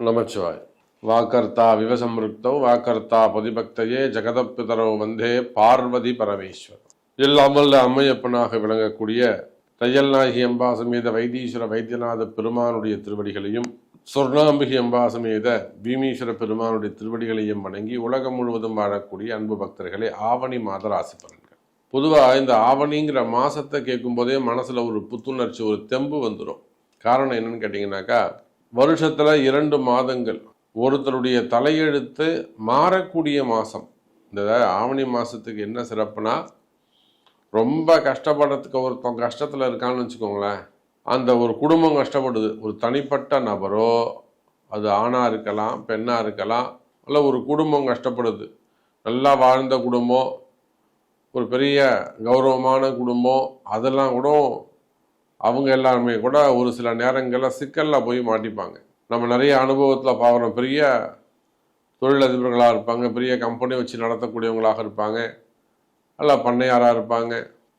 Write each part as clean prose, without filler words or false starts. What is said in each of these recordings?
நமச்சிவாய். வாக்கர்த்தா விவசம்ருக்தௌ வாக்கர்த்தா பதிபக்தையே ஜெகதப்பிதரோ வந்தே பார்வதி பரமேஸ்வர். இல்லாமல் அம்மையப்பனாக விளங்கக்கூடிய தையல்நாயகி அம்பா சமேத வைத்தீஸ்வர வைத்தியநாத பெருமானுடைய திருவடிகளையும் சொர்ணாம்பிகை அம்பா சமேத பீமீஸ்வர பெருமானுடைய திருவடிகளையும் வணங்கி உலகம் முழுவதும் வாழக்கூடிய அன்பு பக்தர்களே, ஆவணி மாத ராசி பலன்கள். பொதுவாக இந்த ஆவணிங்கிற மாசத்தை கேட்கும் போதே மனசுல ஒரு புத்துணர்ச்சி, ஒரு தெம்பு வந்துடும். காரணம் என்னன்னு கேட்டீங்கன்னாக்கா, வருஷத்துல 2 மாதங்கள் ஒருத்தருடைய தலையெழுத்து மாறக்கூடிய மாசம். இந்த ஆவணி மாசத்துக்கு என்ன சிறப்புனா, ரொம்ப கஷ்டப்படுறதுக்கு ஒருத்தன் கஷ்டத்துல இருக்கான்னு வச்சுக்கோங்களேன், அந்த ஒரு குடும்பம் கஷ்டப்படுது, ஒரு தனிப்பட்ட நபரோ, அது ஆணா இருக்கலாம் பெண்ணா இருக்கலாம், இல்லை ஒரு குடும்பம் கஷ்டப்படுது, நல்லா வாழ்ந்த குடும்பம், ஒரு பெரிய கௌரவமான குடும்பம், அதெல்லாம் கூட அவங்க எல்லாருமே கூட ஒரு சில நேரங்களில் சிக்கலில் போய் மாட்டிப்பாங்க. நம்ம நிறைய அனுபவத்தில் பார்க்குறோம். பெரிய தொழிலதிபர்களாக இருப்பாங்க, பெரிய கம்பெனி வச்சு நடத்தக்கூடியவங்களாக இருப்பாங்க, நல்லா பண்ணையாராக இருப்பாங்க.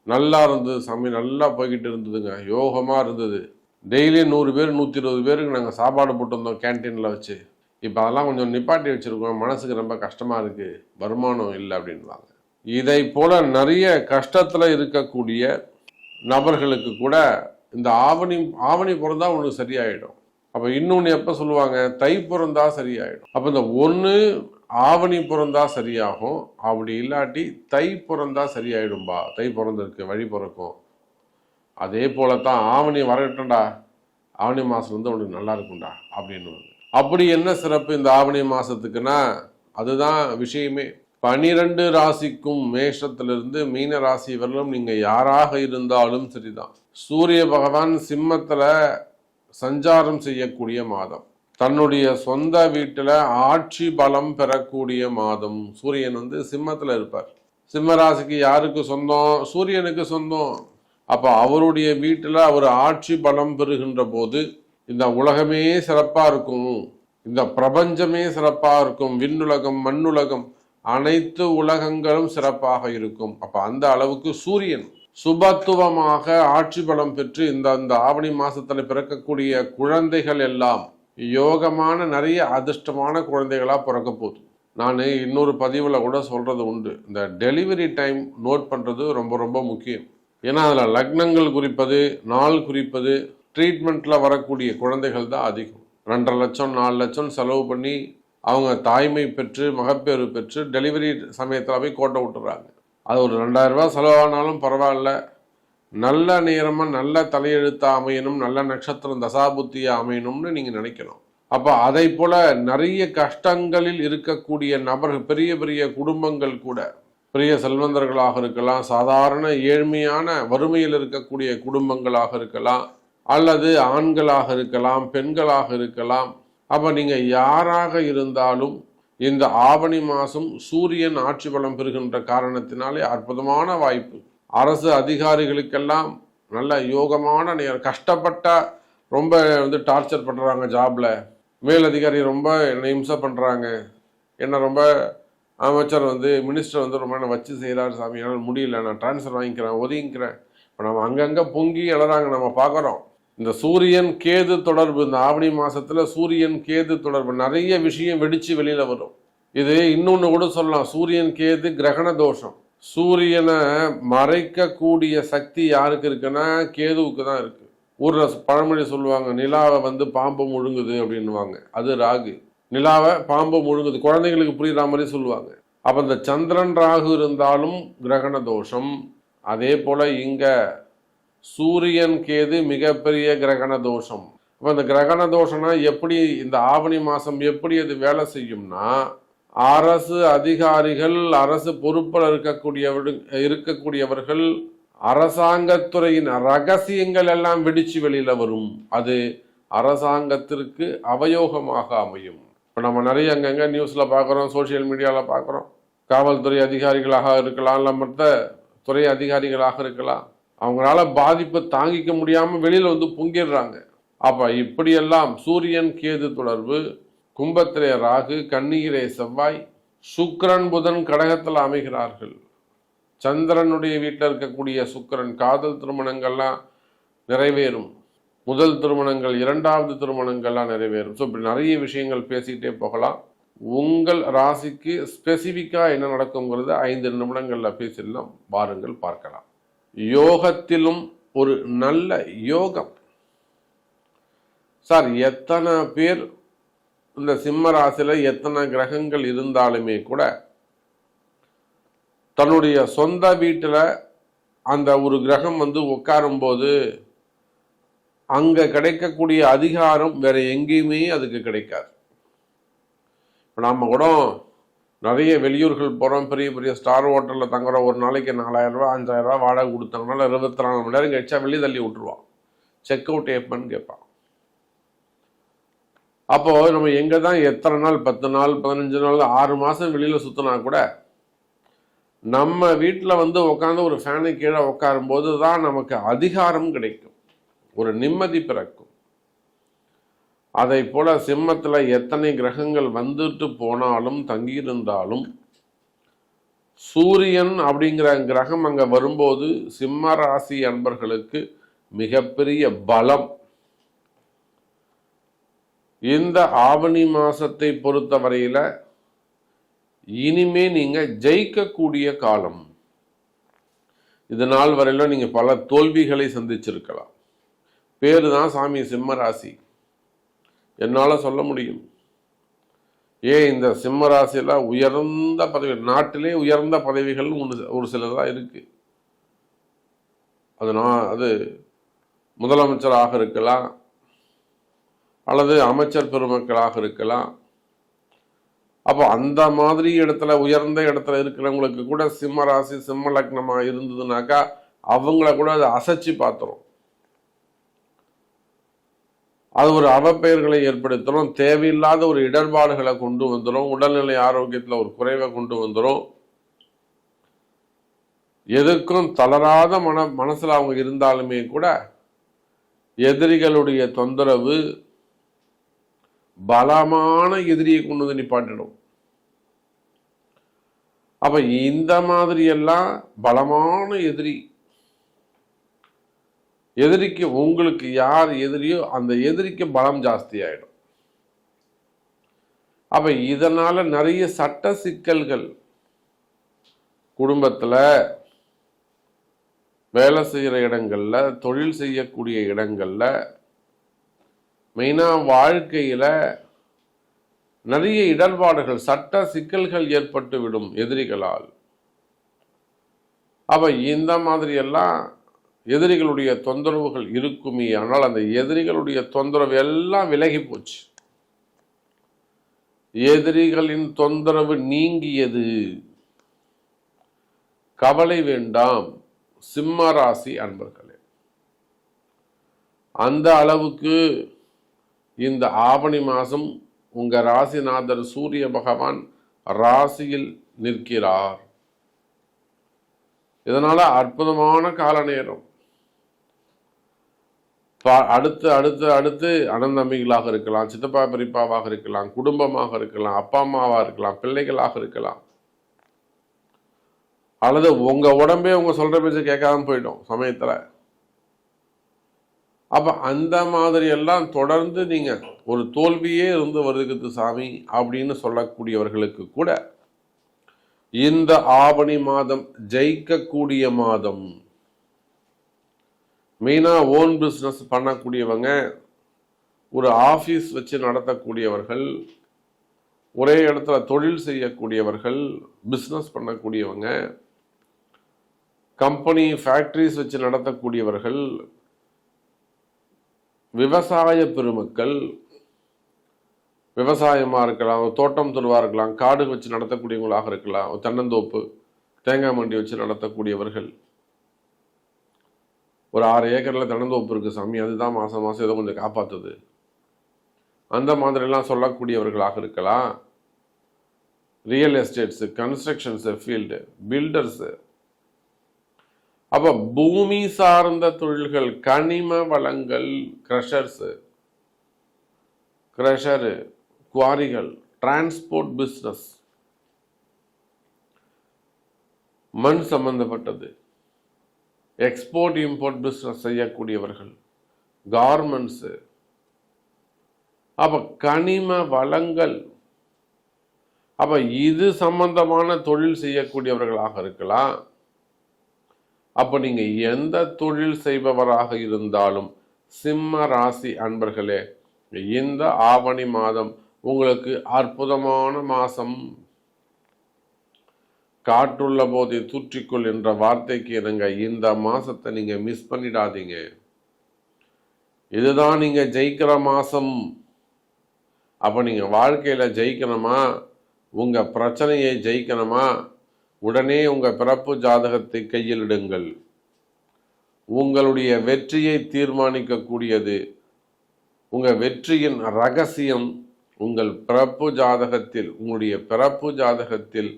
நல்லா இருந்தது சாமி, நல்லா போய்கிட்டு இருந்ததுங்க, யோகமாக இருந்தது. டெய்லியும் 100 பேர் 120 பேருக்கு நாங்கள் சாப்பாடு போட்டுருந்தோம் கேன்டீனில் வச்சு. இப்போ அதெல்லாம் கொஞ்சம் நிப்பாட்டி வச்சுருக்கோம், மனசுக்கு ரொம்ப கஷ்டமாக இருக்குது, வருமானம் இல்லை அப்படின்வாங்க. இதை போல் நிறைய கஷ்டத்தில் இருக்கக்கூடிய நபர்களுக்கு கூட இந்த ஆவணி பிறந்தா ஒன்று சரியாயிடும். அப்போ இன்னொன்று எப்போ சொல்லுவாங்க, தை பிறந்தா சரியாயிடும். அப்போ இந்த ஒன்று ஆவணி பிறந்தா சரியாகும், அப்படி இல்லாட்டி தை பிறந்தா சரியாயிடும்பா, தை பிறந்திருக்கு வழி பிறக்கும். அதே போலத்தான் ஆவணி வரட்டும்டா, ஆவணி மாதம் வந்து உனக்கு நல்லா இருக்கும்டா அப்படின்னு. அப்படி என்ன சிறப்பு இந்த ஆவணி மாதத்துக்குன்னா, அதுதான் விஷயமே. 12 ராசிக்கும் மேஷத்திலிருந்து மீன ராசி வரலும் நீங்க யாராக இருந்தாலும் சரிதான். சூரிய பகவான் சிம்மத்துல சஞ்சாரம் செய்யக்கூடிய மாதம், தன்னுடைய சொந்த வீட்டுல ஆட்சி பலம் பெறக்கூடிய மாதம். சூரியன் வந்து சிம்மத்துல இருப்பார். சிம்ம ராசிக்கு யாருக்கு சொந்தம்? சூரியனுக்கு சொந்தம். அப்ப அவருடைய வீட்டுல அவர் ஆட்சி பலம் பெறுகின்ற போது இந்த உலகமே சிறப்பா இருக்கும், இந்த பிரபஞ்சமே சிறப்பா இருக்கும், விண்ணுலகம் மண்ணுலகம் அனைத்து உலகங்களும் சிறப்பாக இருக்கும். அப்ப அந்த அளவுக்கு சூரியன் சுபத்துவமாக ஆட்சி பலம் பெற்று இந்த ஆவணி மாசத்துல பிறக்கக்கூடிய குழந்தைகள் எல்லாம் யோகமான நிறைய அதிர்ஷ்டமான குழந்தைகளா பிறக்க போகுது. நான் இன்னொரு பதிவுல கூட சொல்றது உண்டு, இந்த டெலிவரி டைம் நோட் பண்றது ரொம்ப ரொம்ப முக்கியம். ஏன்னா அதுல லக்னங்கள் குறிப்பது, நாள் குறிப்பது, ட்ரீட்மெண்ட்ல வரக்கூடிய குழந்தைகள் தான் அதிகம். 2.5 லட்சம் 4 லட்சம் செலவு பண்ணி அவங்க தாய்மை பெற்று மகப்பேறு பெற்று டெலிவரி சமயத்தில் போய் கோட்டை விட்டுறாங்க. அது ஒரு 2000 ரூபா செலவானாலும் பரவாயில்ல, நல்ல நேரமாக நல்ல தலையெழுத்தாக அமையணும், நல்ல நட்சத்திரம் தசாபுத்தியாக அமையணும்னு நீங்கள் நினைக்கணும். அப்போ அதை போல நிறைய கஷ்டங்களில் இருக்கக்கூடிய நபர்கள், பெரிய பெரிய குடும்பங்கள் கூட, பெரிய செல்வந்தர்களாக இருக்கலாம், சாதாரண ஏழ்மையான வறுமையில் இருக்கக்கூடிய குடும்பங்களாக இருக்கலாம், அல்லது ஆண்களாக இருக்கலாம், பெண்களாக இருக்கலாம். அப்போ நீங்கள் யாராக இருந்தாலும் இந்த ஆவணி மாதம் சூரியன் ஆட்சி பலம் பெறுகின்ற காரணத்தினாலே அற்புதமான வாய்ப்பு. அரசு அதிகாரிகளுக்கெல்லாம் நல்ல யோகமான நேரம். கஷ்டப்பட்டா ரொம்ப வந்து டார்ச்சர் பண்ணுறாங்க ஜாப்ல, மேலதிகாரி ரொம்ப என்னை இம்சை பண்ணுறாங்க, என்ன ரொம்ப அமைச்சர் வந்து மினிஸ்டர் வந்து ரொம்ப என்ன வச்சு செய்கிறாரு சாமி, என்னால் முடியல, நான் டிரான்ஸ்ஃபர் வாங்கிக்கிறேன் ஒதுங்கிக்கிறேன். இப்போ நம்ம அங்கங்கே பொங்கி எழறாங்க, நம்ம பார்க்குறோம். இந்த சூரியன் கேது தொடர்பு, இந்த ஆவணி மாசத்துல சூரியன் கேது தொடர்பு, நிறைய விஷயம் வெடிச்சு வெளியில வரும். இது இன்னொன்னு கூட சொல்லலாம், சூரியன் கேது கிரகண தோஷம். சூரியனை மறைக்கக்கூடிய சக்தி யாருக்கு இருக்குன்னா கேதுவுக்கு தான் இருக்கு. ஊர்ல பழமொழி சொல்லுவாங்க, நிலாவை வந்து பாம்பு முழுங்குது அப்படின்வாங்க, அது ராகு. நிலாவை பாம்பு முழுங்குது, குழந்தைங்களுக்கு புரியுற மாதிரி சொல்லுவாங்க. அப்ப இந்த சந்திரன் ராகு இருந்தாலும் கிரகண தோஷம். அதே போல இங்க சூரியன் கேது மிகப்பெரிய கிரகண தோஷம். அப்போ இந்த கிரகண தோஷம்னா எப்படி, இந்த ஆவணி மாதம் எப்படி அது வேலை செய்யும்னா, அரசு அதிகாரிகள், அரசு பொறுப்பில் இருக்கக்கூடியவர்கள், அரசாங்கத்துறையின் ரகசியங்கள் எல்லாம் வெடிச்சு வெளியில வரும். அது அரசாங்கத்திற்கு அவயோகமாக அமையும். இப்போ நம்ம நிறைய அங்கங்க நியூஸ்ல பார்க்குறோம், சோசியல் மீடியாவில் பார்க்குறோம். காவல்துறை அதிகாரிகளாக இருக்கலாம், இல்லை மற்ற துறை அதிகாரிகளாக இருக்கலாம், அவங்களால பாதிப்பை தாங்கிக்க முடியாம வெளியில வந்து பொங்கிடுறாங்க. அப்ப இப்படியெல்லாம் சூரியன் கேது தொடர்பு, கும்பத்திலே ராகு, கன்னியிலே செவ்வாய், சுக்கிரன் புதன் கடகத்தில் அமைகிறார்கள். சந்திரனுடைய வீட்டில் இருக்கக்கூடிய சுக்கிரன், காதல் திருமணங்கள்லாம் நிறைவேறும். முதல் திருமணங்கள், இரண்டாவது திருமணங்கள்லாம் நிறைவேறும். ஸோ இப்படி நிறைய விஷயங்கள் பேசிக்கிட்டே போகலாம். உங்கள் ராசிக்கு ஸ்பெசிஃபிக்காக என்ன நடக்குங்கிறது 5 நிமிடங்களில் பேசிடலாம். வாருங்கள் பார்க்கலாம். யோகத்திலும் ஒரு நல்ல யோகம். சார், எத்தனை பேர் இந்த சிம்ம ராசியில் எத்தனை கிரகங்கள் இருந்தாலுமே கூட தன்னுடைய சொந்த வீட்டில் அந்த ஒரு கிரகம் உட்காரும் போது அங்கே கிடைக்கக்கூடிய அதிகாரம் வேற எங்கேயுமே அதுக்கு கிடைக்காது. இப்போ நாம் கூட நிறைய வெளியூர்கள் போகிறோம், பெரிய பெரிய ஸ்டார் ஹோட்டலில் தங்குறோம். ஒரு நாளைக்கு 4000 ரூபா 5000 ரூபா வாடகை கொடுத்தாங்கனால 24 மணி நேரம் கழிச்சா வெளியே தள்ளி விட்டுருவான். செக் அவுட் எப்பன்னு கேட்பான். அப்போது நம்ம எங்கே தான் எத்தனை நாள், 10 நாள் 15 நாள் 6 மாதம் வெளியில் சுற்றினா கூட நம்ம வீட்டில் உட்காந்து ஒரு ஃபேனு கீழே உட்காரும்போது தான் நமக்கு அதிகாரம் கிடைக்கும், ஒரு நிம்மதி பிறக்கும். அதை போல சிம்மத்தில் எத்தனை கிரகங்கள் வந்துட்டு போனாலும் தங்கியிருந்தாலும் சூரியன் அப்படிங்கிற கிரகம் அங்கே வரும்போது சிம்ம ராசி அன்பர்களுக்கு மிகப்பெரிய பலம். இந்த ஆவணி மாசத்தை பொறுத்த வரையில இனிமே நீங்க ஜெயிக்கக்கூடிய காலம். இது நாள் வரையில நீங்க பல தோல்விகளை சந்திச்சிருக்கலாம். பேரு தான் சாமி சிம்ம ராசி, என்னால சொல்ல முடியும். இந்த சிம்ம ராசியில உயர்ந்த பதவி, நாட்டிலே உயர்ந்த பதவிகள் ஒரு சிலதான் இருக்கு. அது முதலமைச்சராக இருக்கலாம், அல்லது அமைச்சர் பெருமக்களாக இருக்கலாம். அப்போ அந்த மாதிரி இடத்துல, உயர்ந்த இடத்துல இருக்கிறவங்களுக்கு கூட சிம்ம ராசி சிம்ம லக்னமா இருந்ததுனாக்கா அவங்கள கூட அதை அசைச்சு பார்த்துரும். அது ஒரு அவப்பெயர்களை ஏற்படுத்தணும், தேவையில்லாத ஒரு இடர்பாடுகளை கொண்டு வந்துடும், உடல்நிலை ஆரோக்கியத்தில் ஒரு குறைவை கொண்டு வந்துடும். எதுக்கும் தளராத மனசுல அவங்க இருந்தாலுமே கூட எதிரிகளுடைய தொந்தரவு பலமான எதிரியை கொண்டு வந்து நிப்பாட்டிடும். அப்ப இந்த மாதிரி எல்லாம் பலமான எதிரிக்கு உங்களுக்கு யார் எதிரியோ அந்த எதிரிக்கு பலம் ஜாஸ்தி ஆயிடும். அப்ப இதனால நிறைய சட்ட சிக்கல்கள், குடும்பத்துல, வேலை செய்யற இடங்கள்ல, தொழில் செய்யக்கூடிய இடங்கள்ல, மெயினா வாழ்க்கையில நிறைய இடர்பாடுகள், சட்ட சிக்கல்கள் ஏற்பட்டு விடும் எதிரிகளால். அப்ப இந்த மாதிரி எல்லாம் எதிரிகளுடைய தொந்தரவுகள் இருக்குமே. ஆனால் அந்த எதிரிகளுடைய தொந்தரவு எல்லாம் விலகி போச்சு. எதிரிகளின் தொந்தரவு நீங்கியது. கவலை வேண்டாம் சிம்ம ராசி அன்பர்களே. அந்த அளவுக்கு இந்த ஆவணி மாதம் உங்க ராசிநாதர் சூரிய பகவான் ராசியில் நிற்கிறார். இதனால அற்புதமான கால நேரம். அடுத்து அடுத்து அடுத்து அனந்தம்பிகளாக இருக்கலாம், சித்தப்பா பெரியப்பாவாக இருக்கலாம், குடும்பமாக இருக்கலாம், அப்பா அம்மாவாக இருக்கலாம், பிள்ளைகளாக இருக்கலாம், அல்லது உங்க உடம்பே உங்க சொல்ற பேச்சு கேட்காம போயிடும் சமயத்துல. அப்ப அந்த மாதிரி எல்லாம் தொடர்ந்து நீங்க ஒரு தோல்வியே இருந்து வருகிறது சாமி அப்படின்னு சொல்லக்கூடியவர்களுக்கு கூட இந்த ஆவணி மாதம் ஜெயிக்கக்கூடிய மாதம். மெயினா ஓன் பிஸ்னஸ் பண்ணக்கூடியவங்க, ஒரு ஆஃபீஸ் வச்சு நடத்தக்கூடியவர்கள், ஒரே இடத்துல தொழில் செய்யக்கூடியவர்கள், பிஸ்னஸ் பண்ணக்கூடியவங்க, கம்பெனி ஃபேக்டரிஸ் வச்சு நடத்தக்கூடியவர்கள், விவசாய பெருமக்கள், விவசாயமாக இருக்கலாம், தோட்டம் துருவாக இருக்கலாம், காடு வச்சு நடத்தக்கூடியவங்களாக இருக்கலாம், தென்னந்தோப்பு தேங்காய் மண்டி வச்சு நடத்தக்கூடியவர்கள். ஒரு 6 ஏக்கரில் தென்னந்தோப்பு இருக்குது சாமி, அதுதான் மாதம் மாதம் ஏதோ கொஞ்சம் காப்பாற்றுது, அந்த மாதிரிலாம் சொல்லக்கூடியவர்களாக இருக்கலாம். Real estates, constructions field, builders. அப்போ பூமி சார்ந்த தொழில்கள், கனிம வளங்கள், க்ரஷரு, குவாரிகள், டிரான்ஸ்போர்ட் பிஸ்னஸ், மண் சம்பந்தப்பட்டது, எக்ஸ்போர்ட் இம்போர்ட் பிஸ்னஸ் செய்யக்கூடியவர்கள், கார்மெண்ட்ஸு, அப்ப கனிம வளங்கள், அப்ப இது சம்பந்தமான தொழில் செய்யக்கூடியவர்களாக இருக்கலாம். அப்ப நீங்க எந்த தொழில் செய்பவராக இருந்தாலும் சிம்ம ராசி அன்பர்களே, இந்த ஆவணி மாதம் உங்களுக்கு அற்புதமான மாசம். காற்றுள்ள போதை தூற்றிக்கொள் என்ற வார்த்தைக்கு இணங்க இந்த மாசத்தை நீங்க மிஸ் பண்ணிடாதீங்க. இதுதான் நீங்க ஜெயிக்கிற மாசம். அப்ப நீங்க வாழ்க்கையில ஜெயிக்கணுமா, உங்க பிரச்சனையை ஜெயிக்கணுமா, உடனே உங்க பிறப்பு ஜாதகத்தை கையில் இடுங்கள். உங்களுடைய வெற்றியை தீர்மானிக்கக்கூடியது, உங்க வெற்றியின் ரகசியம் உங்கள் பிறப்பு ஜாதகத்தில், உங்களுடைய பிறப்பு ஜாதகத்தில்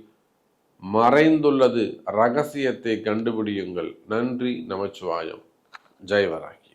மறைந்துள்ளது. ரகசியத்தை கண்டுபிடியுங்கள். நன்றி. நமச்சிவாயம். ஜெய்வராய்.